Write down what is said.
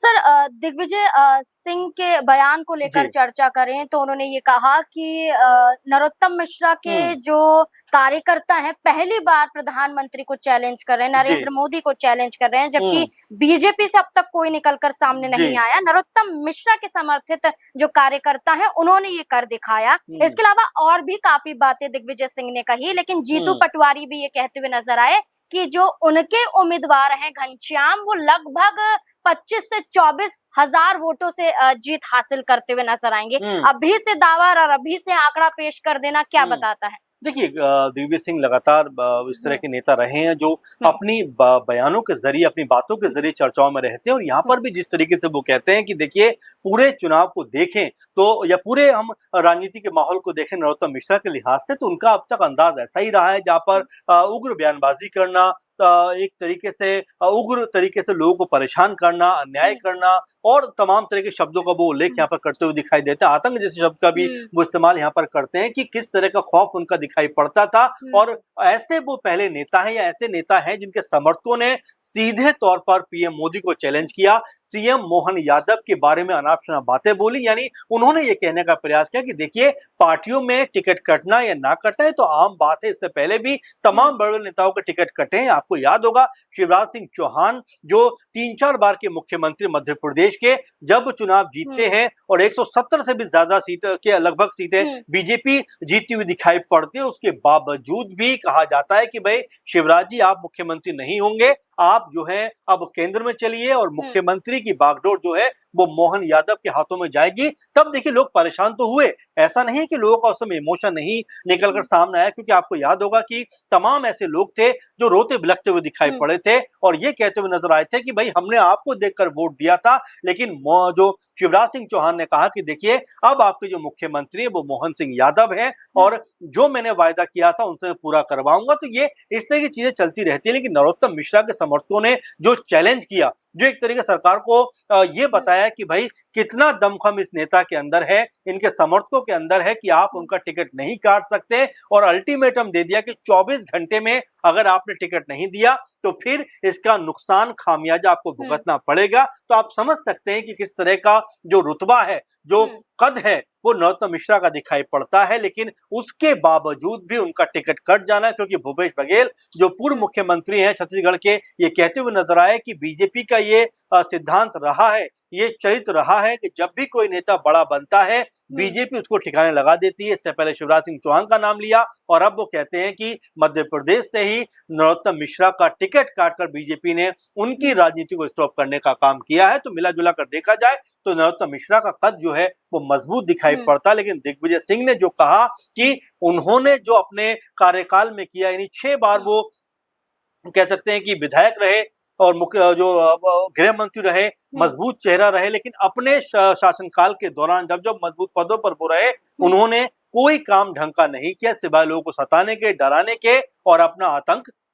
Sir Digvijay Singh के बयान को लेकर जी। चर्चा करें तो उन्होंने ये कहा कि नरोत्तम मिश्रा के जो कार्यकर्ता हैं पहली बार प्रधानमंत्री को चैलेंज कर रहे हैं, जी। नरेंद्र मोदी को चैलेंज कर रहे हैं, जबकि हुँ। बीजेपी से अब तक कोई निकलकर सामने नहीं जी। आया। नरोत्तम मिश्रा के समर्थित जो कार्यकर्ता हैं उन्होंने ये कर दिखाया। हुँ। इसके अलावा और भी काफी बातें दिग्विजय सिंह ने कही, लेकिन जीतू हुँ। पटवारी भी ये कहते हुए नजर आए कि जो उनके उम्मीदवार हैं घनश्याम, वो लगभग 25 से 24 हजार वोटों से जीत हासिल करते हुए नजर आएंगे। हुँ। अभी से दावा और अभी से आंकड़ा पेश कर देना क्या हुँ। बताता है? देखिए दिग्विजय सिंह लगातार इस तरह हुँ, के नेता रहे हैं जो हुँ, अपनी बयानों के जरिए, अपनी बातों के जरिए चर्चाओं में रहते हैं। और यहाँ हुँ, पर भी जिस तरीके से वो कहते हैं कि देखिए, पूरे चुनाव को देखें तो, या पूरे हम राजनीति के माहौल को देखें नरोत्तम मिश्रा के लिहाज से, तो उनका अब तक अंदाज ऐसा ही रहा है, जहाँ पर उग्र बयानबाजी करना, एक तरीके से उग्र तरीके से लोगों को परेशान करना, अन्याय हुँ, करना, और तमाम तरह के शब्दों का वो उल्लेख यहाँ पर करते हुए दिखाई देते हैं। आतंक जैसे शब्द का भी हुँ, वो इस्तेमाल यहाँ पर करते हैं कि किस तरह का खौफ उनका दिखाई पड़ता था। हुँ, और ऐसे वो पहले नेता हैं, या ऐसे नेता हैं जिनके समर्थकों ने सीधे तौर पर पीएम मोदी को चैलेंज किया, सीएम मोहन यादव के बारे में अनाप-शनाप बातें बोली। यानी उन्होंने ये कहने का प्रयास किया कि देखिए, पार्टियों में टिकट कटना या ना कटना ये तो आम बात है। इससे पहले भी हुँ, तमाम बड़े नेताओं के टिकट कटे हैं। आपको याद होगा शिवराज सिंह चौहान, जो 3-4 बार के मुख्यमंत्री मध्य प्रदेश के, जब चुनाव जीतते हुँ, हैं और 170 से भी ज्यादा सीट के लगभग सीटें हुँ, बीजेपी जीतती हुई दिखाई पड़ती है, उसके बावजूद भी कहा जाता है कि भाई शिवराज जी, आप मुख्यमंत्री नहीं होंगे, आप जो है अब केंद्र में चलिए, और हुँ, मुख्यमंत्री की बागडोर जो है वो मोहन यादव के हाथों में जाएगी। तब देखिए लोग परेशान तो हुए, ऐसा नहीं कि लोगों का उस समय इमोशन नहीं निकलकर हुँ, सामने आया, क्योंकि आपको याद होगा कि तमाम ऐसे लोग थे जो रोते बिलखते हुए दिखाई हुँ, पड़े थे, और ये कहते हुए नजर आए थे कि भाई हमने आपको देखकर वोट दिया था। लेकिन जो शिवराज सिंह चौहान ने कहा कि देखिए, अब आपके जो मुख्यमंत्री है वो मोहन सिंह यादव है, हुँ, और जो मैंने वायदा किया था उनसे मैं पूरा करवाऊंगा। तो ये इस तरह की चीजें चलती रहती है। लेकिन नरोत्तम मिश्रा के समर्थकों ने जो चैलेंज किया, जो एक तरीके सरकार को ये हुँ, बताया कि भाई कितना दमखम इस नेता के अंदर है, इनके समर्थकों के अंदर है, कि आप हुँ, उनका टिकट नहीं काट सकते, और अल्टीमेटम दे दिया कि 24 घंटे में अगर आपने टिकट नहीं दिया तो फिर इसका नुकसान, खामियाजा आपको हुँ, भुगतना पड़ेगा। तो आप समझ सकते हैं कि किस तरह का जो रुतबा है, जो हुँ, कद है, वो नरोत्तम मिश्रा का दिखाई पड़ता है। लेकिन उसके बावजूद भी उनका टिकट कट जाना, क्योंकि भूपेश बघेल जो पूर्व हुँ, मुख्यमंत्री हैं छत्तीसगढ़ के, ये कहते हुए नजर आए कि बीजेपी का ये सिद्धांत रहा है, ये चरित्र रहा है कि जब भी कोई नेता बड़ा बनता है, हुँ, बीजेपी उसको ठिकाने लगा देती है। इससे पहले शिवराज सिंह चौहान का नाम लिया, और अब वो कहते हैं कि मध्य प्रदेश से ही नरोत्तम मिश्रा का टिकट काटकर बीजेपी ने उनकी हुँ, राजनीति को स्टॉप करने का काम किया है। तो मिला जुला कर देखा जाए तो नरोत्तम मिश्रा का कद जो है वो मजबूत दिखाई हुँ, पड़ता। लेकिन दिग्विजय सिंह ने जो कहा कि उन्होंने जो अपने कार्यकाल में किया, यानी 6 बार हुँ, वो कह सकते हैं कि विधायक रहे, और मुख्य जो गृह मंत्री रहे, हुँ, मजबूत चेहरा रहे, लेकिन अपने शासनकाल के दौरान जब जब मजबूत पदों पर वो रहे, हुँ, उन्होंने कोई काम ढंग का नहीं किया, सिवाय लोगों को सताने के, डराने के, और अपना आतंक